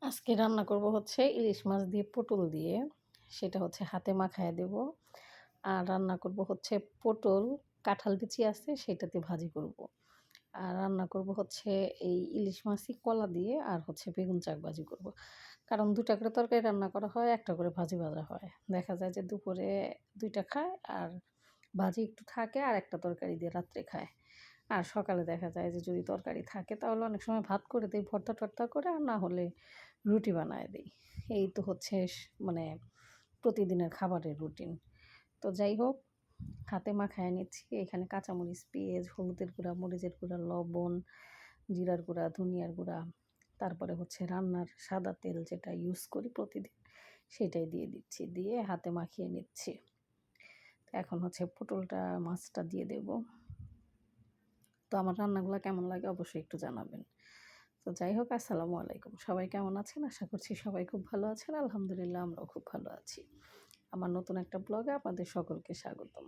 আজকে রান্না করব হচ্ছে ইলিশ মাছ দিয়ে পটল দিয়ে, সেটা হচ্ছে হাতে মাখায় দেব। আর রান্না করব হচ্ছে পটল, কাঁঠাল বিচি আছে সেটাতে ভাজি করব। আর রান্না করব হচ্ছে এই ইলিশ মাছই কলা দিয়ে আর হচ্ছে বেগুন শাক ভাজি করব। কারণ ২টা করে তরকারি রান্না করা হয়, একটা করে ভাজি ভাজা হয়। দেখা যায় যে দুপুরে ২টা খায় আর ভাজি একটু থাকে আর একটা তরকারি দিয়ে রাত্রে খায়। আর সকালে দেখা যায় যে যদি তরকারি থাকে তাহলে অনেক সময় ভাত করে দেই ভর্তা-টর্তা করে, আর না হলে রুটি বানায় দেই। এই তো হচ্ছে মানে প্রতিদিনের খাবারের রুটিন। তো যাই হোক, হাতে মাখায় নিচ্ছি। এখানে কাঁচামরিচ, পেঁয়াজ, হলুদের গুঁড়া, মরিচের গুঁড়া, লবণ, জিরার গুঁড়া, ধনিয়ার গুঁড়া, তারপরে হচ্ছে রান্নার সাদা তেল যেটা ইউজ করি প্রতিদিন সেটাই দিয়ে দিচ্ছি। দিয়ে হাতে মাখিয়ে নিচ্ছি। এখন হচ্ছে পটলটা মাছটা দিয়ে দেব। তো আমার রান্নাগুলো কেমন লাগে অবশ্যই একটু জানাবেন। তো যাই হোক, আসসালামু আলাইকুম। সবাই কেমন আছেন? আশা করছি সবাই খুব ভালো আছেন। আলহামদুলিল্লাহ আমরাও খুব ভালো আছি। আমার নতুন একটা ব্লগে আপনাদের সকলকে স্বাগতম।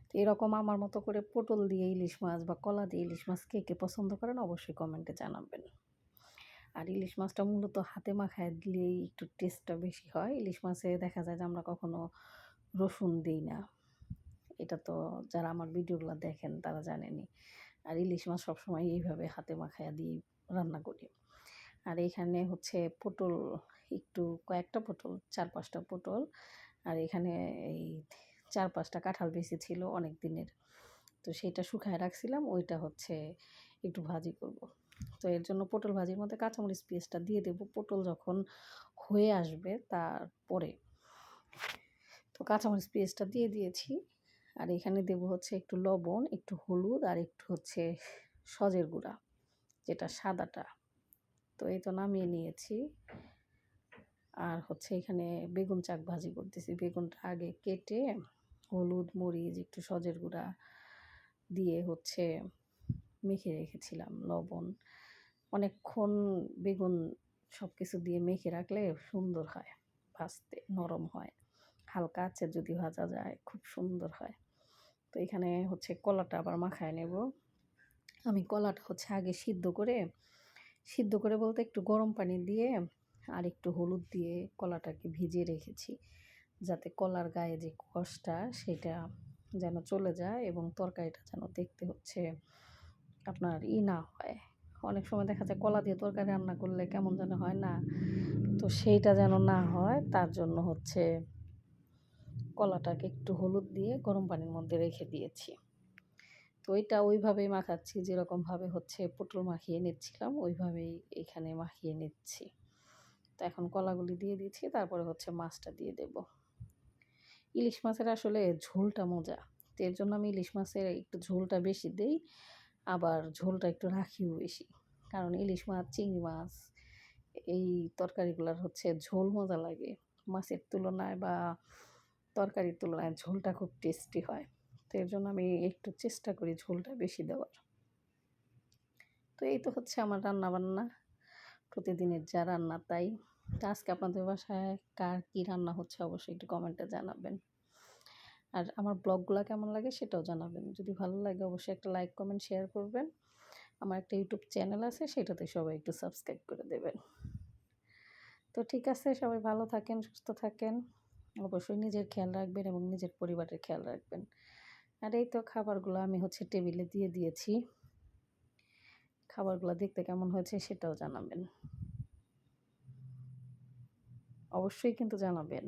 তো এরকম আমার মতো করে পটল দিয়ে ইলিশ মাছ বা কলা দিয়ে ইলিশ মাছ কে, কে পছন্দ করেন অবশ্যই কমেন্টে জানাবেন। আর ইলিশ মাছটা মূলত হাতে মাখায় দিলেই একটু টেস্টটা বেশি হয়। ইলিশ মাছে দেখা যায় যে আমরা কখনো রসুন দেই না। এটা তো যারা আমার ভিডিওগুলো দেখেন তারা জানেনই। আর ইলিশ মাছ সবসময় এইভাবে হাতে মাখাইয়া দিয়ে রান্না করি। আর এখানে হচ্ছে পটল, একটু কয়েকটা পটল, ৪-৫টা পটল, আর এখানে এই ৪-৫টা কাঁঠাল বেশি ছিল অনেক দিনের। তো সেইটা শুকায় রাখছিলাম, ওইটা হচ্ছে একটু ভাজি করব। তো এর জন্য পটল ভাজির মধ্যে কাঁচামরিচ পেস্টটা দিয়ে দেব পটল যখন হয়ে আসবে তারপরে। তো কাঁচামরিচ পেস্টটা দিয়ে দিয়েছি। আর এখানে দেব হচ্ছে একটু লবণ, একটু হলুদ আর একটু হচ্ছে সজের গুঁড়া, যেটা সাদাটা। তো এই তো নামিয়ে নিয়েছি। আর হচ্ছে এখানে বেগুন শাক ভাজি করতেছি। বেগুনটা আগে কেটে হলুদ, মরিচ, একটু সজের গুঁড়া দিয়ে হচ্ছে মেখে রেখেছিলাম, লবণ। অনেকক্ষণ বেগুন সব কিছু দিয়ে মেখে রাখলে সুন্দর হয়, ভাজতে নরম হয়। হালকা আঁচে যদি ভাজা যায় খুব সুন্দর হয়। তো এখানে হচ্ছে কলাটা আবার মাখায় নেব। আমি কলাটা হচ্ছে আগে সিদ্ধ করে বলতে একটু গরম পানি দিয়ে আর একটু হলুদ দিয়ে কলাটাকে ভিজিয়ে রেখেছি, যাতে কলার গায়ে যে কষটা সেটা যেন চলে যায় এবং তরকারিটা যেন দেখতে হচ্ছে আপনার না হয়। অনেক সময় দেখা যায় কলা দিয়ে তরকারি রান্না করলে কেমন যেন হয় না, তো সেইটা যেন না হয় তার জন্য হচ্ছে কলাটাকে একটু হলুদ দিয়ে গরম পানির মধ্যে রেখে দিয়েছি। তো এটা ওইভাবেই মাখাচ্ছি যেরকমভাবে হচ্ছে পটল মাখিয়ে নিচ্ছিলাম, ওইভাবেই এখানে মাখিয়ে নিচ্ছি। তো এখন কলাগুলি দিয়ে দিচ্ছি, তারপরে হচ্ছে মাছটা দিয়ে দেব। ইলিশ মাছের আসলে ঝোলটা মজা, তো এর জন্য আমি ইলিশ মাছের একটু ঝোলটা বেশি দেই, আবার ঝোলটা একটু রাখিও বেশি। কারণ ইলিশ মাছ, চিংড়ি মাছ এই তরকারিগুলোর হচ্ছে ঝোল মজা লাগে মাছের তুলনায়, বা তরকারির তুলনায় ঝোলটা খুব টেস্টি হয়। তো এর জন্য আমি একটু চেষ্টা করি ঝোলটা বেশি দেওয়ার। তো এই তো হচ্ছে আমার রান্নাবান্না, প্রতিদিনের যা রান্না তাই। তো আজকে আপনাদের বাসায় কার কী রান্না হচ্ছে অবশ্যই একটু কমেন্টে জানাবেন। আর আমার ব্লগগুলো কেমন লাগে সেটাও জানাবেন। যদি ভালো লাগে অবশ্যই একটা লাইক, কমেন্ট, শেয়ার করবেন। আমার একটা ইউটিউব চ্যানেল আছে, সেটাতে সবাই একটু সাবস্ক্রাইব করে দেবেন। তো ঠিক আছে, সবাই ভালো থাকেন, সুস্থ থাকেন। অবশ্যই নিজের খেয়াল রাখবেন এবং নিজের পরিবারের খেয়াল রাখবেন। আর এই তো খাবারগুলো আমি হচ্ছে টেবিলে দিয়ে দিয়েছি। খাবারগুলো দেখতে কেমন হয়েছে সেটাও জানাবেন। অবশ্যই কিন্তু জানাবেন।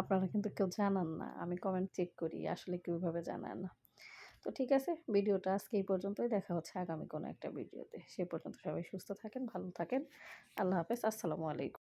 আপনারা কিন্তু কেউ জানান না। আমি কমেন্ট চেক করি, আসলে কেউ এভাবে জানায় না। তো ঠিক আছে, ভিডিওটা আজকে এই পর্যন্তই। দেখা হচ্ছে আগামী কোনো একটা ভিডিওতে। সে পর্যন্ত সবাই সুস্থ থাকেন, ভালো থাকেন। আল্লাহ হাফেজ। আসসালামু আলাইকুম।